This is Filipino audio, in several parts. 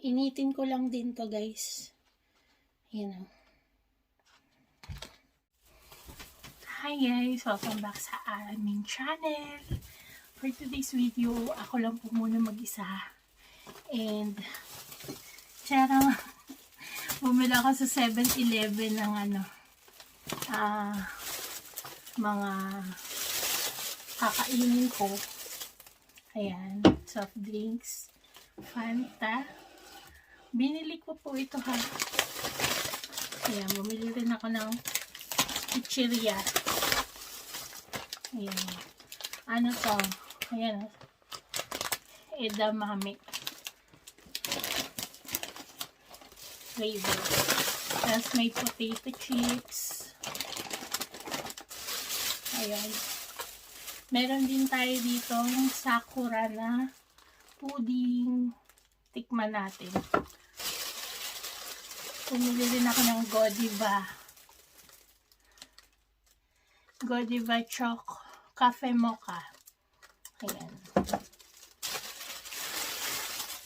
Initin ko lang din to, guys. Ayan o. Hi guys! Welcome back sa aming channel. For today's video, ako lang po muna mag-isa. And, charang, bumila ako sa 7-Eleven ng mga kakainin ko. Ayan, soft drinks, Fanta. Binili ko po ito ha. Ayan, bumili rin ako ng chichirya. Ayan. Ano to? Ayan. Edamame flavor. Tapos may potato chips. Ayan. Meron din tayo dito sakura na pudding. Tikman natin. Pumili din ako ng Godiva Choc Cafe Mocha. Ayan.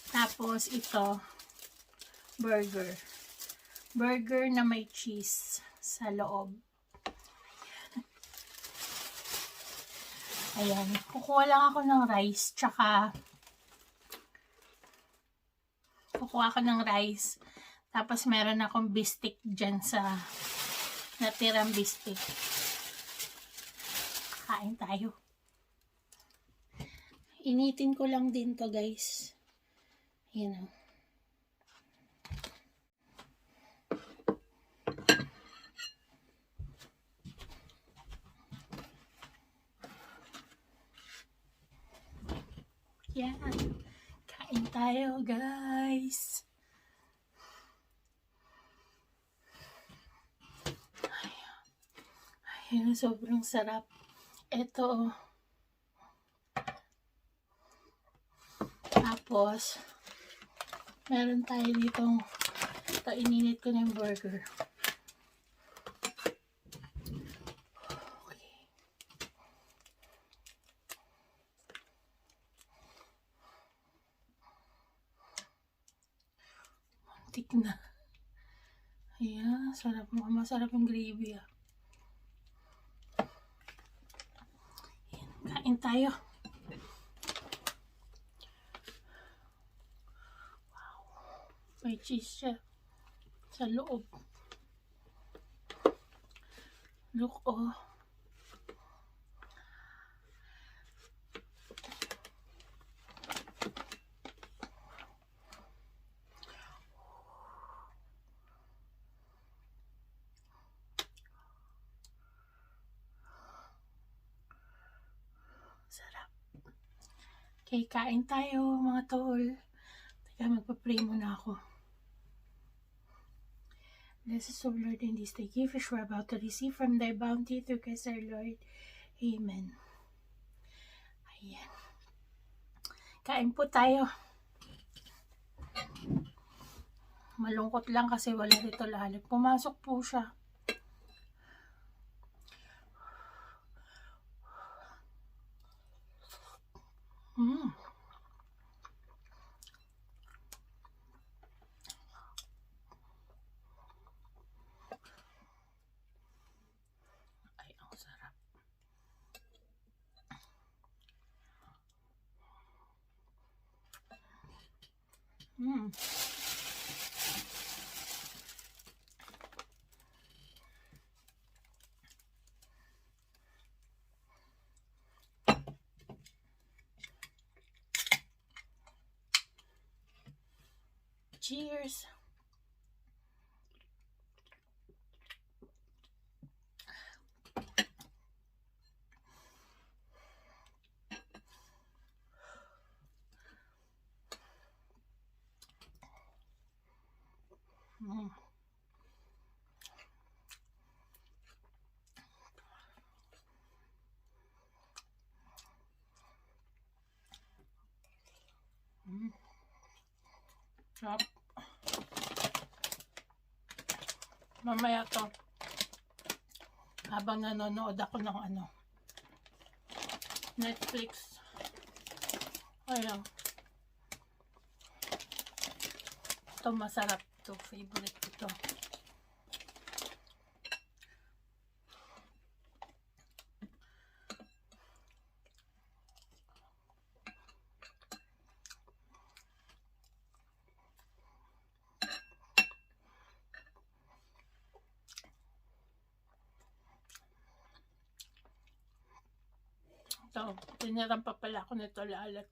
Tapos ito, burger na may cheese sa loob. Ayan. Kukuha lang ako ng rice, tsaka tapos meron akong bistik dyan sa natirang bistik. Kain tayo. Initin ko lang din to, guys. Ayan o. Yan. Kain tayo, guys. Ayan, sobrang sarap. Ito. Tapos, meron tayo ditong ininit ko na yung burger. Okay. Muntik na. Ayan, sarap. Mukhang masarap yung gravy ah. Kain tayo. Wow. May cheese siya sa loob. Look, oh. Sarap. Okay, kain tayo mga tol. Teka, magpa-pray muna ako. Blessed O Lord, in this day gift which we're about to receive from thy bounty through Christ our Lord. Amen. Ayan. Kain po tayo. Malungkot lang kasi wala dito lahat. Pumasok po siya. Ay, ang sarap. Cheers! Sarap. Mamaya to, habang nanonood ako ng Netflix. Ayan. to, masarap to. Favorite ko to. Ito, tiniram pa pala ako nito lalat.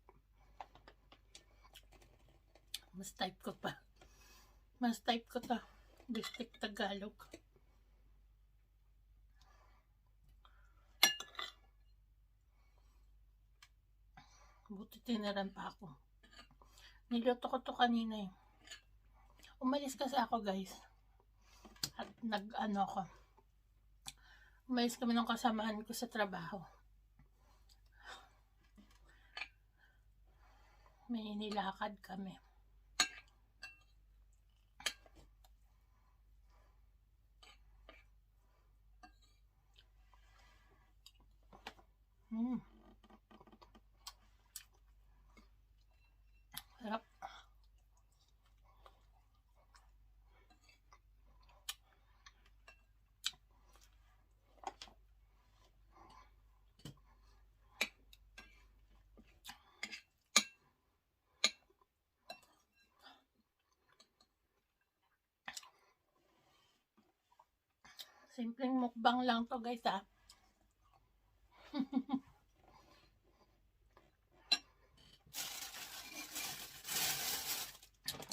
Mas type ko pa. Mas type ko to. Bistik Tagalog. Buti tiniran pa ako. Niluto ko to kanina eh. Umalis kasi ako guys. At umalis kami ng kasamahan ko sa trabaho. May nilakad kami. Sarap. Simpleng mukbang lang to guys ha.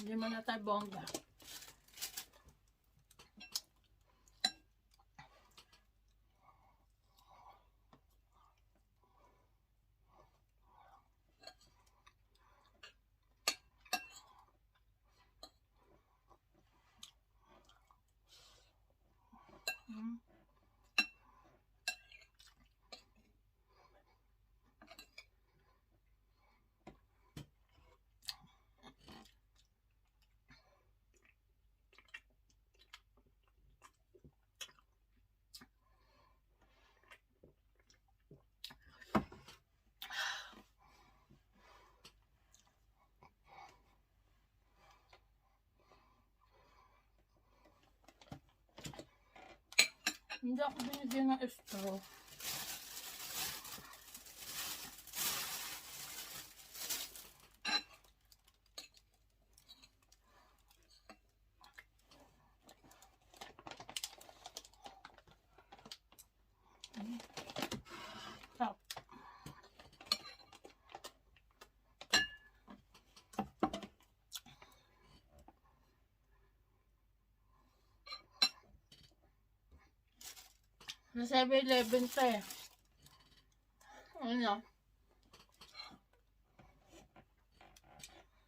Hindi mo na tayo bongga. Hindi ako binigyan ng straw. Sarap. Sa 7-Eleven to eh. Ano?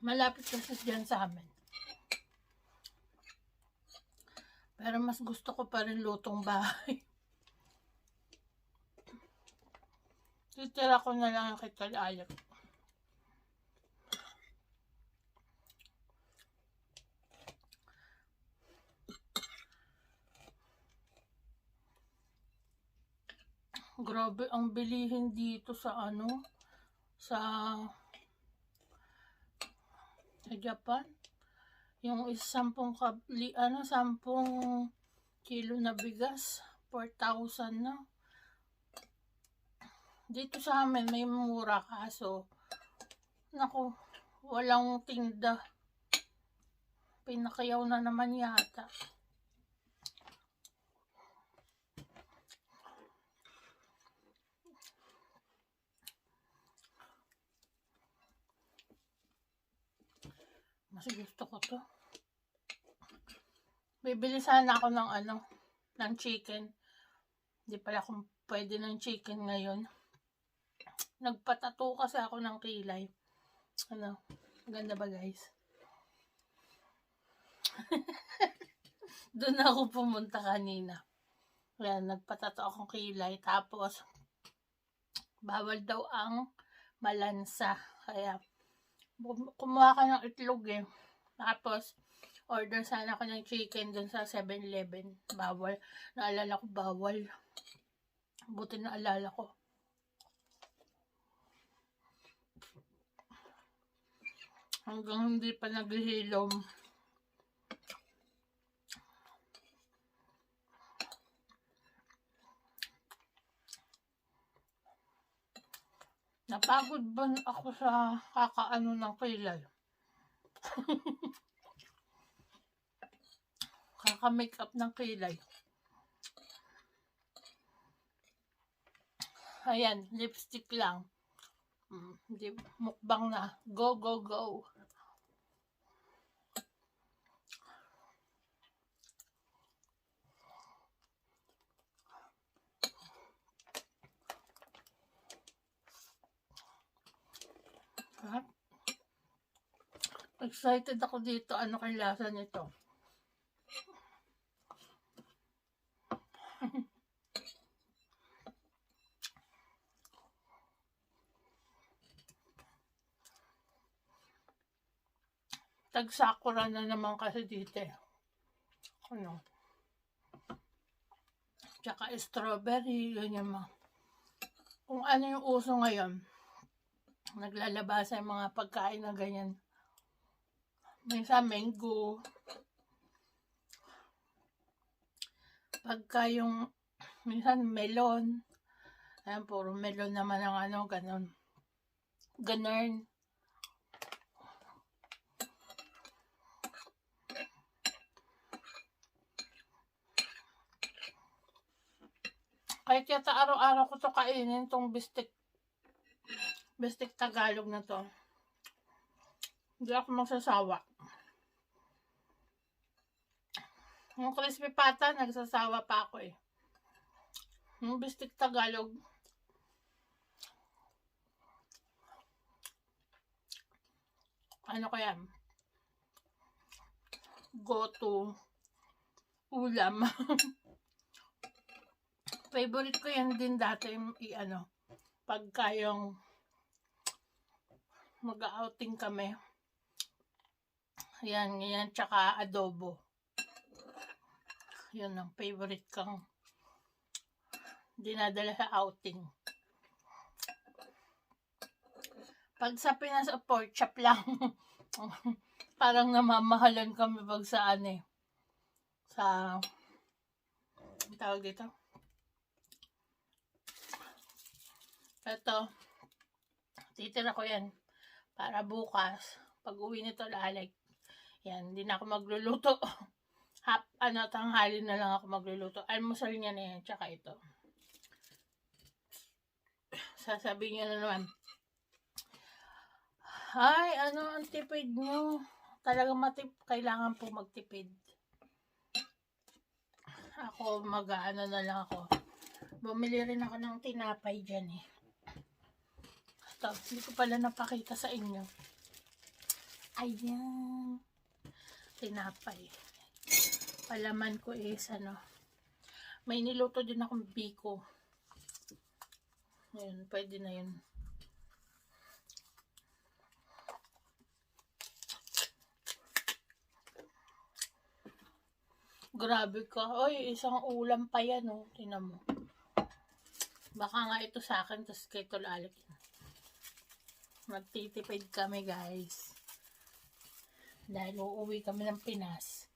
Malapit kasi dyan sa amin. Pero mas gusto ko pa rin lutong bahay. Titira ko na lang ang kitalayag. Grabe ang bilihin dito sa sa Japan. Yung 10 kilo na bigas, 4,000 na. Dito sa amin may mura kaso naku, walang tinda. Pinakayaw na naman yata. Mas gusto ko to. Bibili sana ako ng chicken. Hindi pala kung pwede ng chicken ngayon. Nagpatato kasi ako ng kilay. Maganda ba guys? Doon ako pumunta kanina. Ayan, nagpatato akong kilay. Tapos, bawal daw ang malansa. Kaya, kumuha ka ng itlog eh. Tapos, order sana ako ng chicken dun sa 7-Eleven. Bawal. Naalala ko bawal. Buti naalala ko. Hanggang hindi pa naghihilom. Napagod ba ako sa kakaano ng kilay? Kaka-make up ng kilay. Ayan, lipstick lang. Mukbang na. Go, go, go. Excited ako dito. Ano kay lasa nito? Tag-sakura na naman kasi dito eh. Ano? Tsaka strawberry, ganyan mga. Kung ano yung uso ngayon, naglalabasa yung mga pagkain na ganyan. Minsan mango. Pagka yung, minsan melon. Ayan, puro melon naman ang ano, ganon. Ganon. Kahit yata araw-araw ko to kainin, tong bistek Tagalog na to. Hindi ako magsasawa. Yung crispy pata, nagsasawa pa ako eh. Yung bistek Tagalog, ano kaya? Go to ulam. Favorite ko yan din dati i-ano, pagka yung mag-outing kami. Yan, tsaka adobo. Yun ang favorite kang dinadala sa outing. Pag sa Pinas, pork chop lang. Parang namamahalan kami pag saan eh. Sa, tawag dito. Ito, titira ko yan para bukas, pag uwi nito lalag. Yan, hindi na ako magluluto. Tanghali na lang ako magluluto. Almusal niya na yan, tsaka ito. Sasabihin niya na naman, ay, ang tipid nyo. Talagang kailangan po magtipid. Ako, mag-ano na lang ako. Bumili rin ako ng tinapay dyan eh. Ito, hindi ko pala napakita sa inyo. Ayan. Tinapay. Palaman ko is ano. May niluto din akong biko. Ayun, pwede na yun. Grabe ka. Oy, isang ulam pa yan, oh. Tingnan mo. Baka nga ito sa akin, tapos kay Tolalik. Magtitipid kami, guys. Dahil uuwi kami ng Pinas.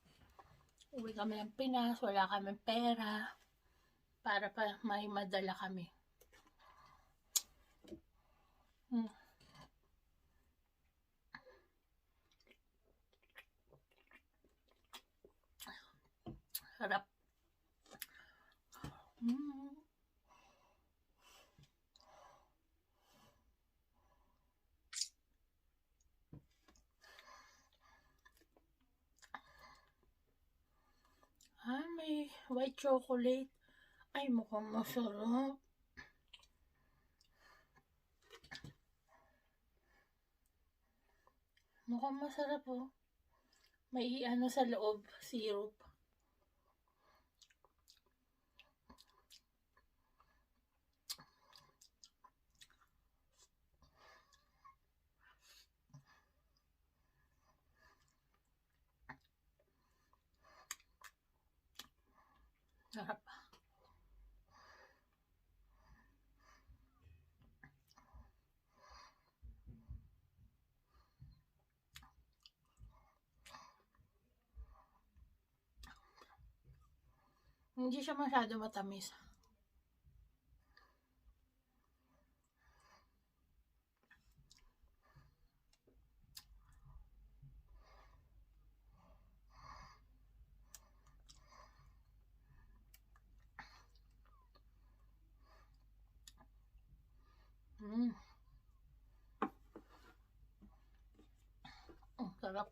Uwi kami ng Pinas, wala kami pera. Para pa may madala kami. Harap. May white chocolate. Ay, mukhang masarap. Mukhang masarap, oh. May ano sa loob, syrup. Sarap. Hindi siya masyado matamis. Sarap.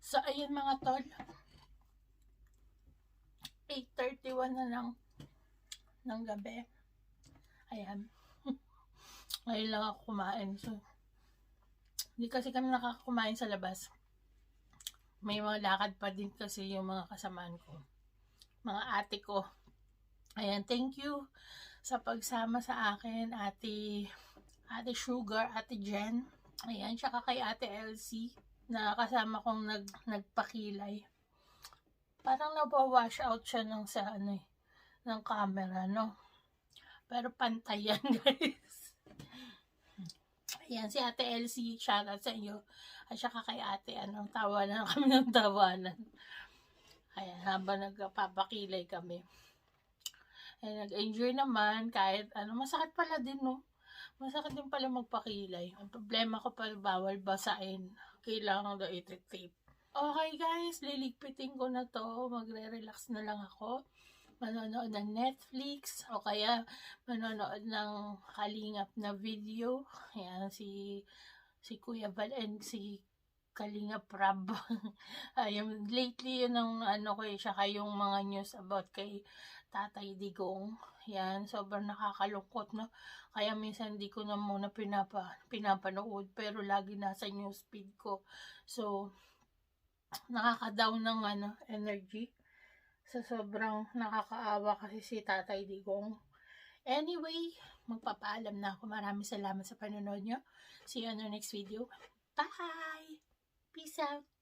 So, ayun mga tol. 8:31 na lang ng gabi. Ayan. Ngayon lang ako kumain. So, hindi kasi kami nakakakumain sa labas. May mga lakad pa din kasi yung mga kasamaan ko. Mga ate ko. Ayan, thank you sa pagsama sa akin, Ate Sugar, Ate Jen. Ayan, tsaka kay Ate Elsie na kasama kong nagpakilay. Parang nabawash out siya ng camera, no? Pero pantay yan, guys. Ayan, si Ate Elsie, shoutout sa inyo. At saka kay Ate, tawanan kami ng tawanan. Ayan, habang nagpapakilay kami. Ayan, nag-enjoy naman kahit masakit pala din, no? Masakit din pala magpakilay. Ang problema ko pala, bawal basain. Kailangan daw i-tape. Okay guys, liligpitin ko na to. Magre-relax na lang ako. Manonood ng Netflix o kaya manonood ng kalingap na video. Ayan, si Kuya Val and si Kalingap Rab. Ayun, lately yun ang ko siya yung mga news about kay Tatay Digong. Yan, sobrang nakakalungkot, no? Kaya minsan di ko na muna pinapanood pero lagi nasa newsfeed ko. So, nakaka-down ng energy. So, sobrang nakakaawa kasi si Tatay Digong. Anyway, magpapaalam na ako. Maraming salamat sa panonood nyo. See you on the next video. Bye! Peace out!